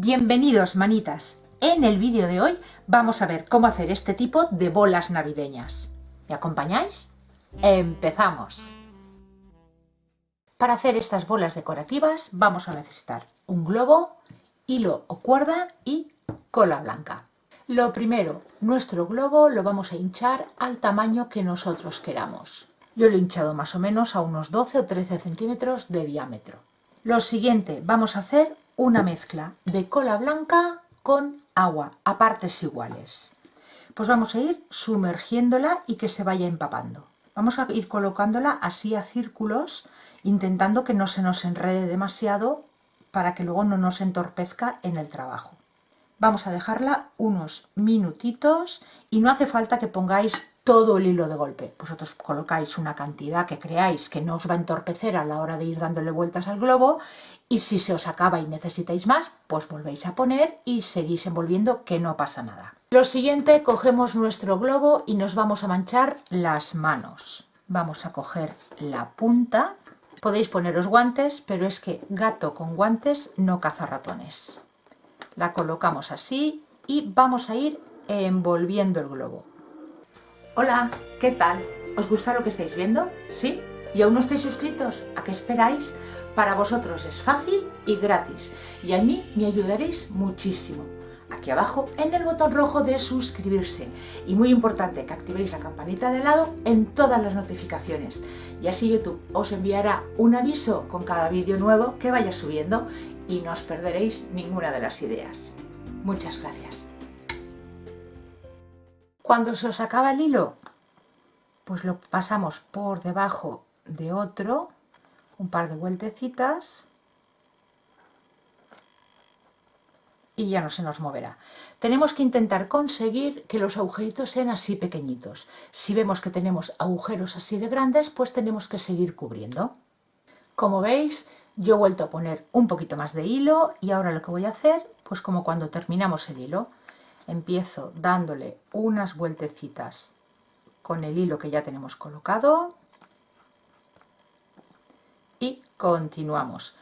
Bienvenidos, manitas. En el vídeo de hoy vamos a ver cómo hacer este tipo de bolas navideñas. ¿Me acompañáis? ¡Empezamos! Para hacer estas bolas decorativas vamos a necesitar un globo, hilo o cuerda y cola blanca. Lo primero, nuestro globo lo vamos a hinchar al tamaño que nosotros queramos. Yo lo he hinchado más o menos a unos 12 o 13 centímetros de diámetro. Lo siguiente, vamos a hacer una mezcla de cola blanca con agua a partes iguales. Pues vamos a ir sumergiéndola y que se vaya empapando. Vamos a ir colocándola así a círculos, intentando que no se nos enrede demasiado para que luego no nos entorpezca en el trabajo. Vamos a dejarla unos minutitos y no hace falta que pongáis todo el hilo de golpe. Vosotros colocáis una cantidad que creáis que no os va a entorpecer a la hora de ir dándole vueltas al globo, y si se os acaba y necesitáis más, pues volvéis a poner y seguís envolviendo, que no pasa nada. Lo siguiente, cogemos nuestro globo y nos vamos a manchar las manos. Vamos a coger la punta. Podéis poneros guantes, pero es que gato con guantes no caza ratones. La colocamos así y vamos a ir envolviendo el globo. Hola, ¿qué tal? ¿Os gusta lo que estáis viendo? ¿Sí? ¿Y aún no estáis suscritos? ¿A qué esperáis? Para vosotros es fácil y gratis, y a mí me ayudaréis muchísimo. Aquí abajo en el botón rojo de suscribirse, y muy importante que activéis la campanita de lado en todas las notificaciones, y así YouTube os enviará un aviso con cada vídeo nuevo que vaya subiendo y no os perderéis ninguna de las ideas. Muchas gracias. Cuando se os acaba el hilo, pues lo pasamos por debajo de otro, un par de vueltecitas y ya no se nos moverá. Tenemos que intentar conseguir que los agujeritos sean así pequeñitos. Si vemos que tenemos agujeros así de grandes, pues tenemos que seguir cubriendo. Como veis, yo he vuelto a poner un poquito más de hilo y ahora lo que voy a hacer, pues como cuando terminamos el hilo, empiezo dándole unas vueltecitas con el hilo que ya tenemos colocado y continuamos.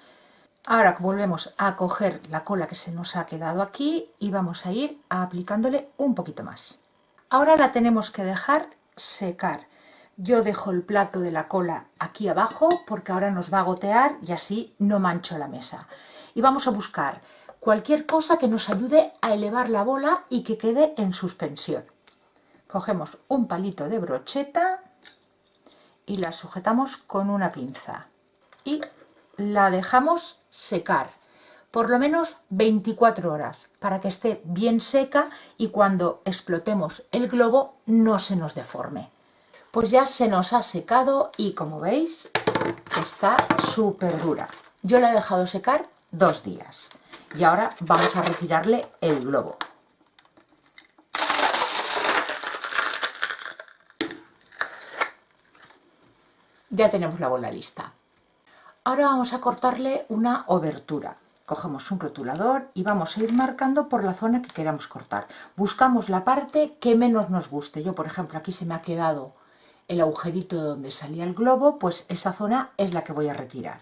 Ahora volvemos a coger la cola que se nos ha quedado aquí y vamos a ir aplicándole un poquito más. Ahora la tenemos que dejar secar. Yo dejo el plato de la cola aquí abajo porque ahora nos va a gotear y así no mancho la mesa. Y vamos a buscar cualquier cosa que nos ayude a elevar la bola y que quede en suspensión. Cogemos un palito de brocheta y la sujetamos con una pinza y la dejamos secar por lo menos 24 horas para que esté bien seca y cuando explotemos el globo no se nos deforme. Pues ya se nos ha secado y como veis está súper dura. Yo la he dejado secar 2 días y ahora vamos a retirarle el globo. Ya tenemos la bola lista. Ahora vamos a cortarle una obertura. Cogemos un rotulador y vamos a ir marcando por la zona que queramos cortar. Buscamos la parte que menos nos guste. Yo, por ejemplo, aquí se me ha quedado el agujerito donde salía el globo, pues esa zona es la que voy a retirar.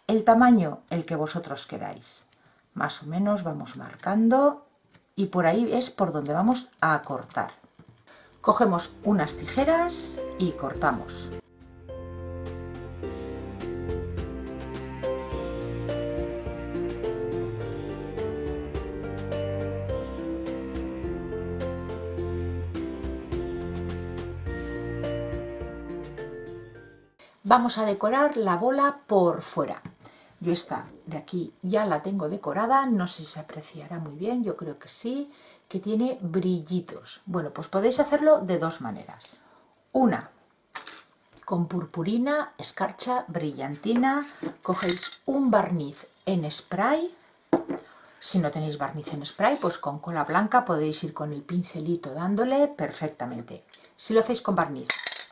El tamaño, el que vosotros queráis. Más o menos vamos marcando y por ahí es por donde vamos a cortar. Cogemos unas tijeras y cortamos. Vamos a decorar la bola por fuera. Yo esta de aquí ya la tengo decorada, no sé si se apreciará muy bien, yo creo que sí, que tiene brillitos. Bueno, pues podéis hacerlo de dos maneras. Una, con purpurina, escarcha, brillantina, cogéis un barniz en spray. Si no tenéis barniz en spray, pues con cola blanca podéis ir con el pincelito dándole perfectamente. Si lo hacéis con barniz,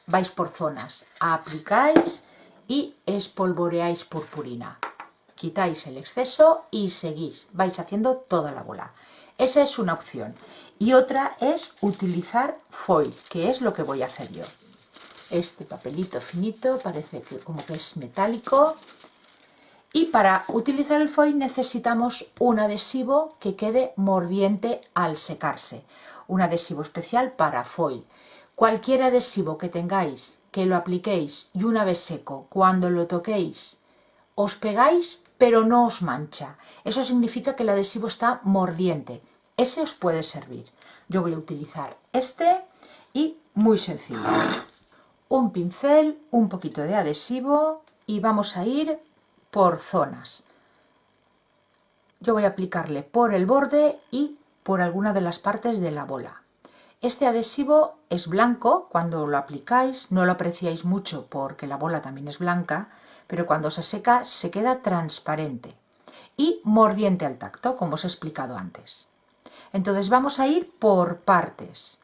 vais por zonas, aplicáis y espolvoreáis purpurina. Quitáis el exceso y seguís, vais haciendo toda la bola. Esa es una opción. Y otra es utilizar foil, que es lo que voy a hacer yo. Este papelito finito parece que como que es metálico Y para utilizar el foil necesitamos un adhesivo que quede mordiente al secarse. Un adhesivo especial para foil. Cualquier adhesivo que tengáis, que lo apliquéis y una vez seco, cuando lo toquéis, os pegáis pero no os mancha. Eso significa que el adhesivo está mordiente. Ese os puede servir. Yo voy a utilizar este y muy sencillo. Un pincel, un poquito de adhesivo y vamos a ir por zonas. Yo voy a aplicarle por el borde y por alguna de las partes de la bola. Este adhesivo es blanco, cuando lo aplicáis no lo apreciáis mucho porque la bola también es blanca, pero cuando se seca se queda transparente y mordiente al tacto, como os he explicado antes. Entonces vamos a ir por partes.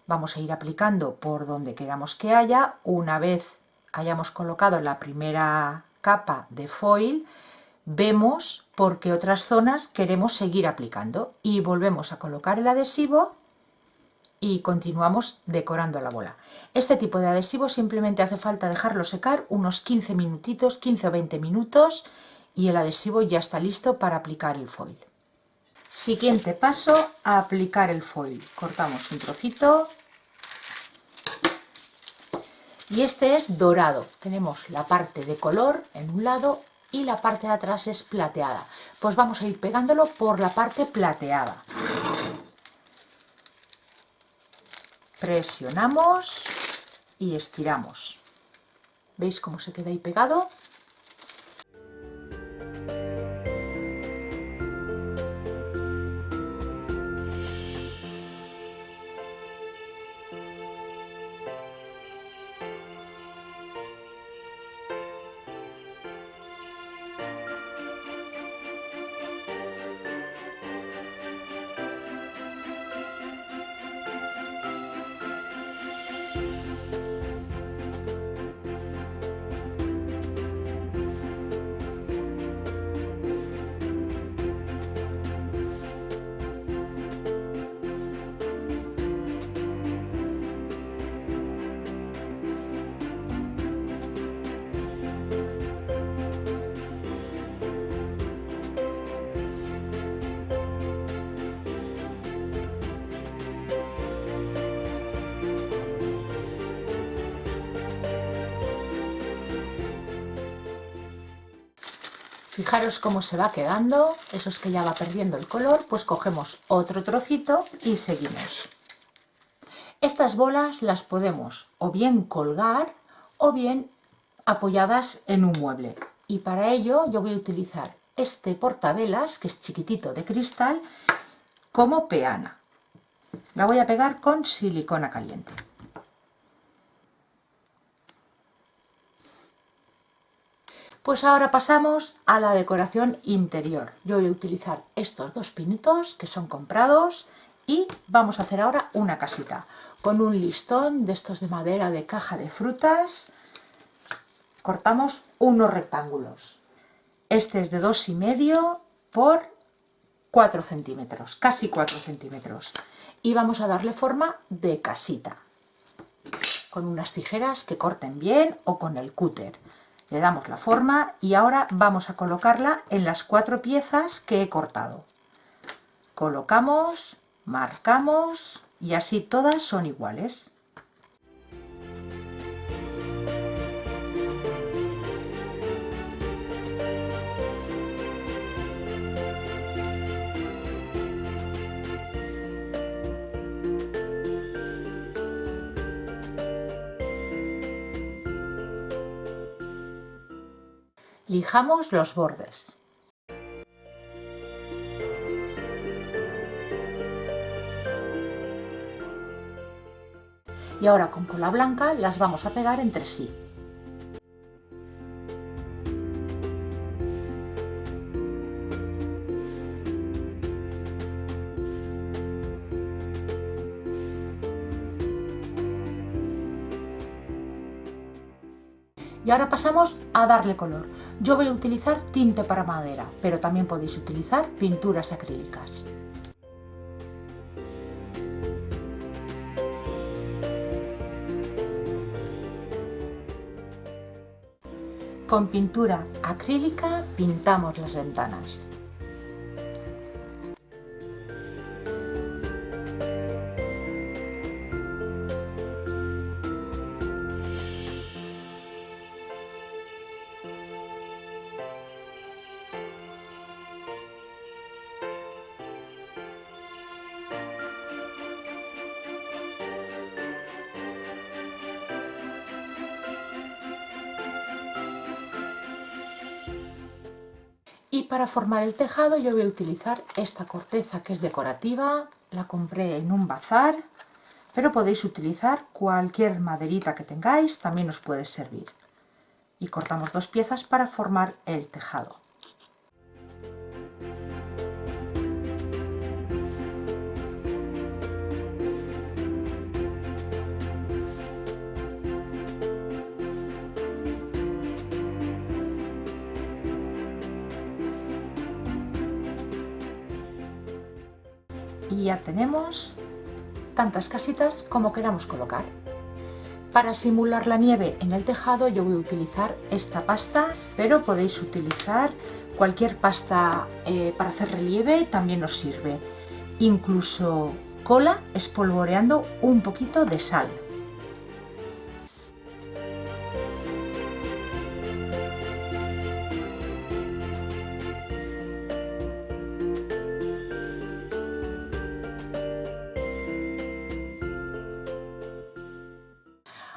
Vamos a ir aplicando por donde queramos que haya. Una vez hayamos colocado la primera capa de foil, vemos por qué otras zonas queremos seguir aplicando y volvemos a colocar el adhesivo y continuamos decorando la bola. Este tipo de adhesivo simplemente hace falta dejarlo secar unos 15 minutitos, 15 o 20 minutos y el adhesivo ya está listo para aplicar el foil. Siguiente paso, a aplicar el foil. Cortamos un trocito y este es dorado. Tenemos la parte de color en un lado y la parte de atrás es plateada. Pues vamos a ir pegándolo por la parte plateada. Presionamos y estiramos. ¿Veis cómo se queda ahí pegado? Fijaros cómo se va quedando, eso es que ya va perdiendo el color, pues cogemos otro trocito y seguimos. Estas bolas las podemos o bien colgar o bien apoyadas en un mueble. Y para ello yo voy a utilizar este portavelas, que es chiquitito de cristal, como peana. La voy a pegar con silicona caliente. Pues ahora pasamos a la decoración interior. Yo voy a utilizar estos dos pinitos que son comprados y vamos a hacer ahora una casita. Con un listón de estos de madera de caja de frutas cortamos unos rectángulos. Este es de 2,5 por 4 centímetros, casi 4 centímetros. Y vamos a darle forma de casita. Con unas tijeras que corten bien o con el cúter. Le damos la forma y ahora vamos a colocarla en las 4 piezas que he cortado. Colocamos, marcamos y así todas son iguales. Lijamos los bordes. Y ahora con cola blanca las vamos a pegar entre sí. Y ahora pasamos a darle color. Yo voy a utilizar tinte para madera, pero también podéis utilizar pinturas acrílicas. con pintura acrílica pintamos las ventanas. Y para formar el tejado yo voy a utilizar esta corteza que es decorativa, la compré en un bazar, pero podéis utilizar cualquier maderita que tengáis, también os puede servir. Y cortamos 2 piezas para formar el tejado. Y ya tenemos tantas casitas como queramos colocar. Para simular la nieve en el tejado yo voy a utilizar esta pasta, pero podéis utilizar cualquier pasta para hacer relieve, también nos sirve. Incluso cola espolvoreando un poquito de sal.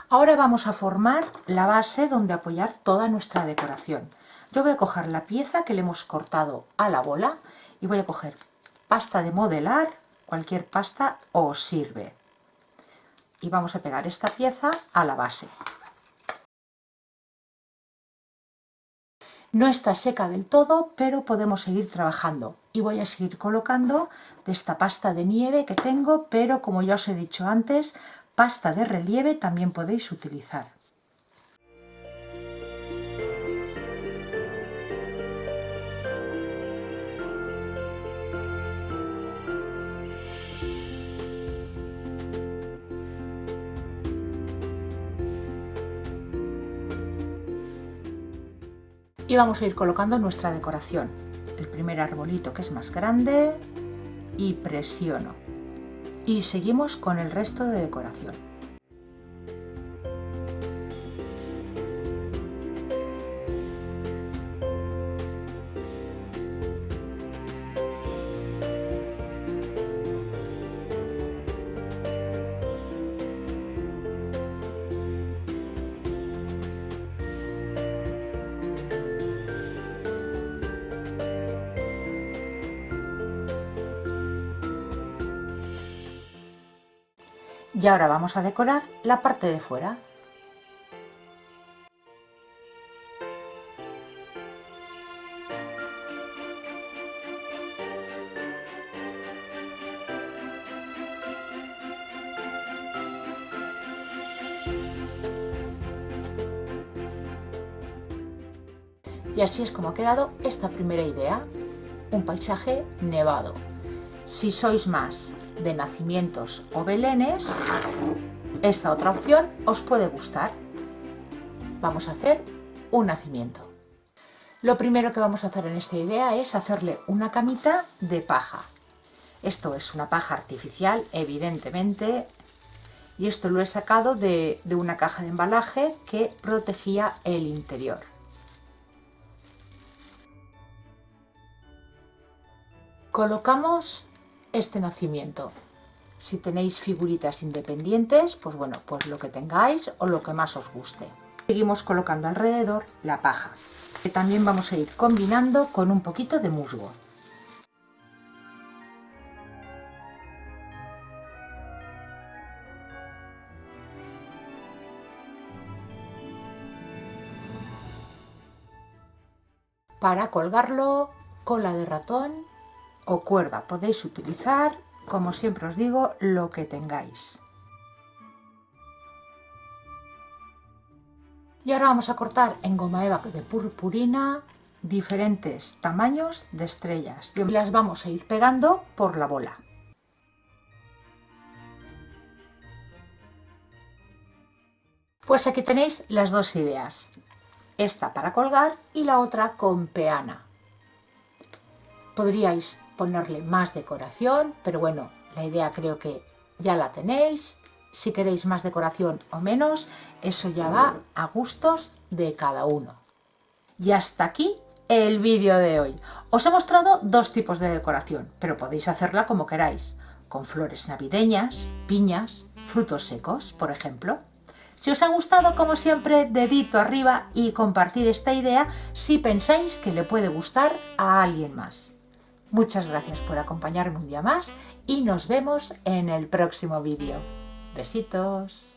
Ahora vamos a formar la base donde apoyar toda nuestra decoración. Yo voy a coger la pieza que le hemos cortado a la bola y voy a coger pasta de modelar, cualquier pasta os sirve. Y vamos a pegar esta pieza a la base. No está seca del todo, pero podemos seguir trabajando. Y voy a seguir colocando de esta pasta de nieve que tengo, pero como ya os he dicho antes, pasta de relieve también podéis utilizar. Y vamos a ir colocando nuestra decoración. El primer arbolito que es más grande y presiono. Y seguimos con el resto de decoración. Y ahora vamos a decorar la parte de fuera. Y así es como ha quedado esta primera idea, un paisaje nevado. Si sois más de nacimientos o belenes, esta otra opción os puede gustar. Vamos a hacer un nacimiento. Lo primero que vamos a hacer en esta idea es hacerle una camita de paja. Esto es una paja artificial, evidentemente, y esto lo he sacado de una caja de embalaje que protegía el interior. Colocamos este nacimiento. Si tenéis figuritas independientes, pues bueno, pues lo que tengáis o lo que más os guste. Seguimos colocando alrededor la paja, que también vamos a ir combinando con un poquito de musgo. Para colgarlo, cola de ratón o cuerda. Podéis utilizar, como siempre os digo, lo que tengáis. Y ahora vamos a cortar en goma eva de purpurina diferentes tamaños de estrellas. Y las vamos a ir pegando por la bola. Pues aquí tenéis las dos ideas. esta para colgar y la otra con peana. Podríais ponerle más decoración, pero bueno, la idea creo que ya la tenéis. Si queréis más decoración o menos, eso ya va a gustos de cada uno. Y hasta aquí el vídeo de hoy. Os he mostrado dos tipos de decoración, pero podéis hacerla como queráis, con flores navideñas, piñas, frutos secos, por ejemplo. Si os ha gustado, como siempre, dedito arriba y compartir esta idea si pensáis que le puede gustar a alguien más. Muchas gracias por acompañarme un día más y nos vemos en el próximo vídeo. Besitos.